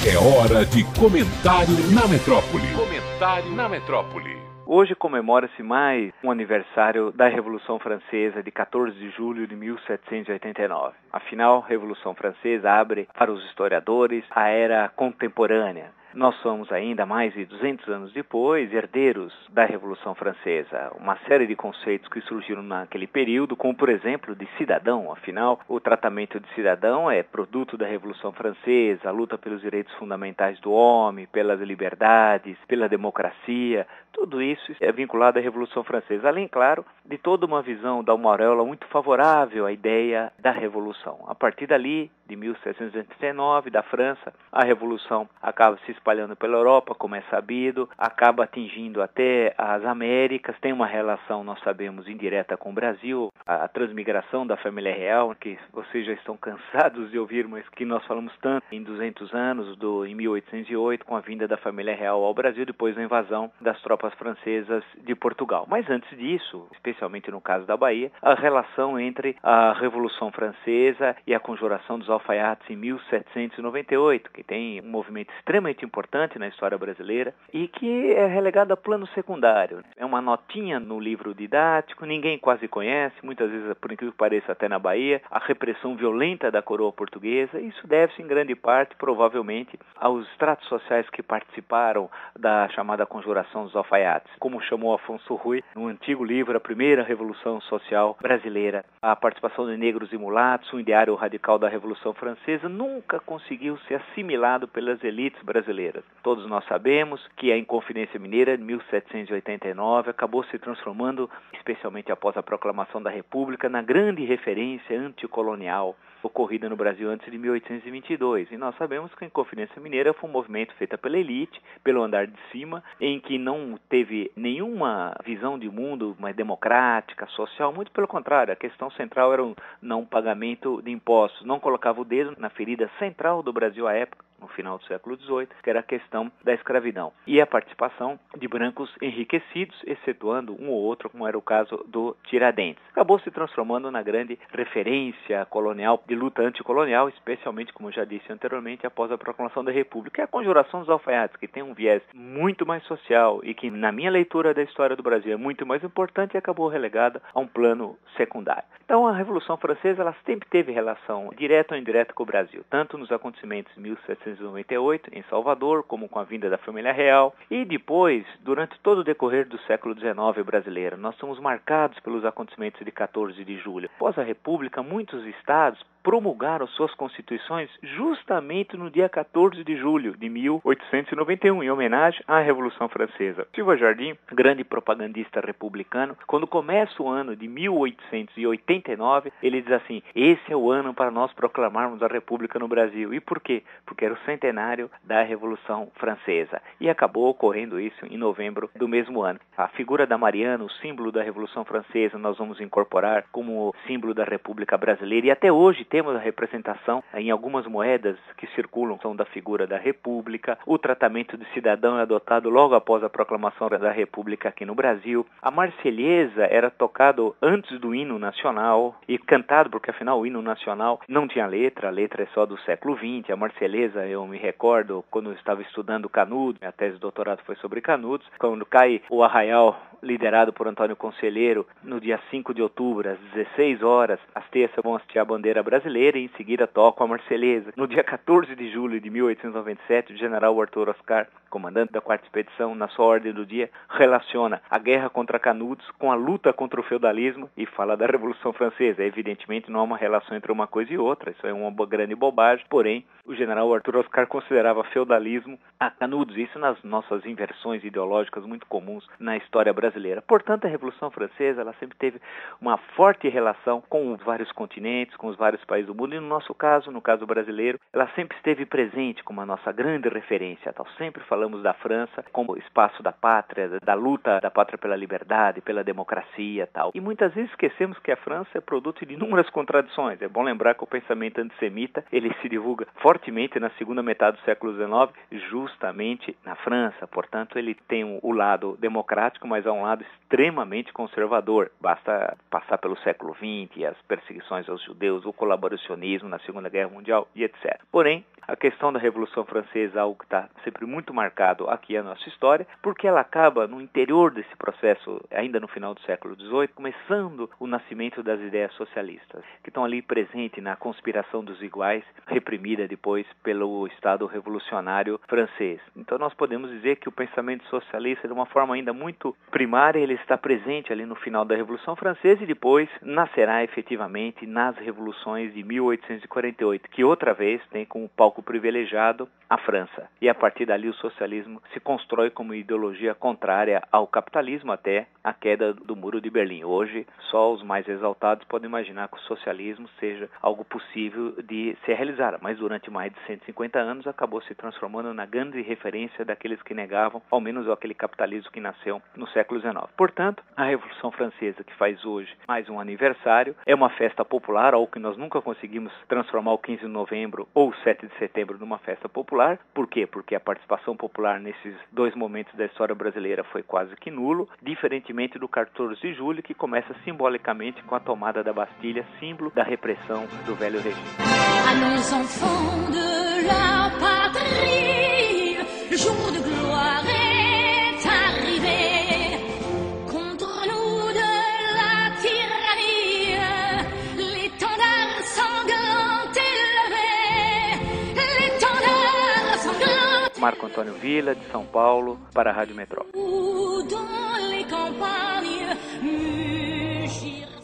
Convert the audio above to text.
É hora de Comentário na Metrópole. Comentário na Metrópole. Hoje comemora-se mais um aniversário da Revolução Francesa de 14 de julho de 1789. Afinal, a Revolução Francesa abre para os historiadores a era contemporânea. Nós somos ainda mais de 200 anos depois herdeiros da Revolução Francesa. Uma série de conceitos que surgiram naquele período, como por exemplo de cidadão. Afinal, o tratamento de cidadão é produto da Revolução Francesa, a luta pelos direitos fundamentais do homem, pelas liberdades, pela democracia. Tudo isso é vinculado à Revolução Francesa, além, claro, de toda uma visão da uma auréola muito favorável à ideia da Revolução. A partir dali, de 1789, da França, a Revolução acaba se espalhando pela Europa, como é sabido, acaba atingindo até as Américas, tem uma relação, nós sabemos, indireta com o Brasil, a transmigração da família real, que vocês já estão cansados de ouvir, mas que nós falamos tanto em 200 anos, em 1808, com a vinda da família real ao Brasil, depois da invasão das tropas francesas de Portugal. Mas antes disso, especialmente no caso da Bahia, a relação entre a Revolução Francesa e a Conjuração dos Alfaiates em 1798, que tem um movimento extremamente importante na história brasileira e que é relegado a plano secundário. É uma notinha no livro didático, ninguém quase conhece, muitas vezes, por incrível que pareça, até na Bahia, a repressão violenta da coroa portuguesa. Isso deve-se, em grande parte, provavelmente, aos estratos sociais que participaram da chamada Conjuração dos Alfaiates. Como chamou Afonso Rui, no antigo livro, A Primeira Revolução Social Brasileira, a participação de negros e mulatos, um ideário radical da Revolução Francesa, nunca conseguiu ser assimilado pelas elites brasileiras. Todos nós sabemos que a Inconfidência Mineira, de 1789, acabou se transformando, especialmente após a proclamação da República, na grande referência anticolonial ocorrida no Brasil antes de 1822. E nós sabemos que a Inconfidência Mineira foi um movimento feito pela elite, pelo andar de cima, em que não teve nenhuma visão de mundo mais democrática, social, muito pelo contrário, a questão central era o não pagamento de impostos, não colocava o dedo na ferida central do Brasil à época, no final do século XVIII, que era a questão da escravidão. E a participação de brancos enriquecidos, excetuando um ou outro, como era o caso do Tiradentes. Acabou se transformando na grande referência colonial, de luta anticolonial, especialmente, como já disse anteriormente, após a proclamação da República. É a Conjuração dos Alfaiates, que tem um viés muito mais social e que, na minha leitura da história do Brasil, é muito mais importante e acabou relegada a um plano secundário. Então, a Revolução Francesa, ela sempre teve relação direta ou indireta com o Brasil, tanto nos acontecimentos de 1798, em Salvador, como com a vinda da família real, e depois, durante todo o decorrer do século XIX brasileiro. Nós somos marcados pelos acontecimentos de 14 de julho. Após a República, muitos estados promulgaram suas constituições justamente no dia 14 de julho de 1891, em homenagem à Revolução Francesa. Silva Jardim, grande propagandista republicano, quando começa o ano de 1889, ele diz assim: esse é o ano para nós proclamarmos a República no Brasil. E por quê? Porque era o centenário da Revolução Francesa. E acabou ocorrendo isso em novembro do mesmo ano. A figura da Mariana, o símbolo da Revolução Francesa, nós vamos incorporar como símbolo da República Brasileira. E até hoje temos a representação em algumas moedas que circulam, são da figura da República. O tratamento de cidadão é adotado logo após a proclamação da República aqui no Brasil. A Marselhesa era tocado antes do hino nacional e cantado, porque afinal o hino nacional não tinha letra, a letra é só do século XX. A Marselhesa, eu me recordo, quando eu estava estudando Canudos, minha tese de doutorado foi sobre Canudos, quando cai o arraial liderado por Antônio Conselheiro, no dia 5 de outubro, às 16 horas, as terças vão hastear a bandeira brasileira e em seguida tocam a Marselhesa. No dia 14 de julho de 1897, o general Arthur Oscar, comandante da 4ª Expedição, na sua ordem do dia, relaciona a guerra contra Canudos com a luta contra o feudalismo e fala da Revolução Francesa. Evidentemente não há uma relação entre uma coisa e outra, isso é uma grande bobagem, porém o general Arthur Oscar considerava feudalismo a Canudos, isso nas nossas inversões ideológicas muito comuns na história brasileira. Portanto, a Revolução Francesa, ela sempre teve uma forte relação com os vários continentes, com os vários países do mundo, e no nosso caso, no caso brasileiro, ela sempre esteve presente como a nossa grande referência. Tal. Sempre falamos da França como espaço da pátria, da luta da pátria pela liberdade, pela democracia, tal. E muitas vezes esquecemos que a França é produto de inúmeras contradições. É bom lembrar que o pensamento antissemita, ele se divulga fortemente na segunda metade do século XIX, justamente na França. Portanto, ele tem o lado democrático, mas há um lado extremamente conservador. Basta passar pelo século XX, as perseguições aos judeus, o colaboracionismo na Segunda Guerra Mundial e etc. Porém, a questão da Revolução Francesa é algo que está sempre muito marcado aqui na nossa história, porque ela acaba no interior desse processo, ainda no final do século XVIII, começando o nascimento das ideias socialistas, que estão ali presentes na conspiração dos iguais, reprimida depois pelo Estado revolucionário francês. Então nós podemos dizer que o pensamento socialista, de uma forma ainda muito primária, ele está presente ali no final da Revolução Francesa e depois nascerá efetivamente nas revoluções de 1848, que outra vez tem como palco privilegiado a França. E a partir dali o socialismo se constrói como ideologia contrária ao capitalismo até a queda do Muro de Berlim. Hoje, só os mais exaltados podem imaginar que o socialismo seja algo possível de ser realizado, mas durante mais de 150 anos acabou se transformando na grande referência daqueles que negavam, ao menos aquele capitalismo que nasceu no século XIX. Portanto, a Revolução Francesa, que faz hoje mais um aniversário, é uma festa popular, algo que nós nunca conseguimos transformar o 15 de novembro ou o 7 de setembro numa festa popular. Por quê? Porque a participação popular nesses dois momentos da história brasileira foi quase que nulo, diferentemente do 14 de julho, que começa simbolicamente com a tomada da Bastilha, símbolo da repressão do velho regime. À nos enfants de la patrie, le jour de gloire est arrivé. Contre nous de la tyrannie, l'étendard sanglant élevé, l'étendard sanglant. Marco Antônio Villa, de São Paulo, para a Rádio Metrópole. Dans les campagnes, mugir.